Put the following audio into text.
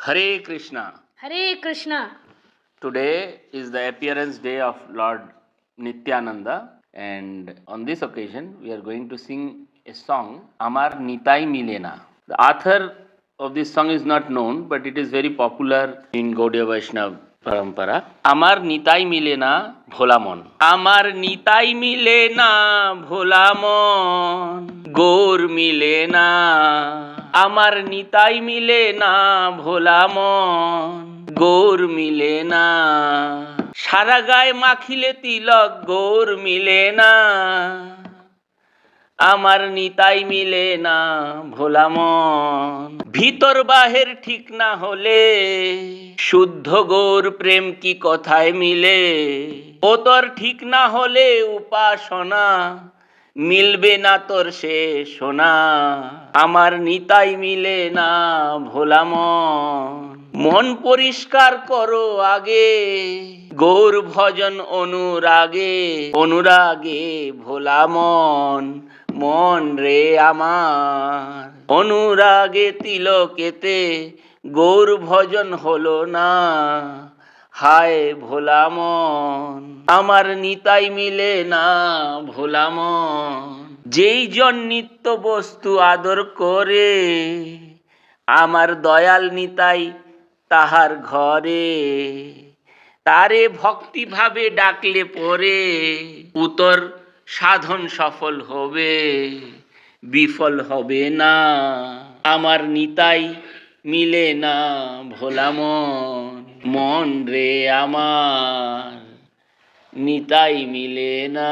Hare Krishna. Hare Krishna. Today is the appearance day of Lord Nityananda, and on this occasion we are going to sing a song, Amar Nitai Milena. The author of this song is not known, but it is very popular in Gaudiya Vaishnava parampara. আমার নিতাই মিলে না ভোলা মন, আমার নিতাই মিলে না ভোলা মন, গৌর মিলে না, আমার নিতাই মিলে না ভোলা মন, গৌর মিলে না, সারা গায়ে মাখিলে তিলক গৌর মিলে না, আমার নিতাই মিলে না ভোলা মন, ভিতর বাহির ঠিক না হলে শুদ্ধ গৌর প্রেম কি কথায় মিলে, ও তোর ঠিক না হলে উপাসনা মিলবে না তোর সে সোনা, আমার নিতাই মিলে না ভোলা মন, মন পরিষ্কার করো আগে গৌর ভজন অনুরাগে, অনুরাগে ভোলা মন, মন রে আমার, অনুরাগে তিলকেতে গৌর ভজন হলো না, হায় ভোলা মন, আমার নিতাই মিলে না ভোলা মন। যেই জন নিত্য বস্তু আদর করে আমার দয়াল নিতাই তাহার ঘরে, তারে ভক্তি ভাবে ডাকলে পরে উত্তর সাধন সফল হবে, বিফল হবে না, আমার নিতাই মিলে না ভোলা মন, মন রে আমার নিতাই মিলে না।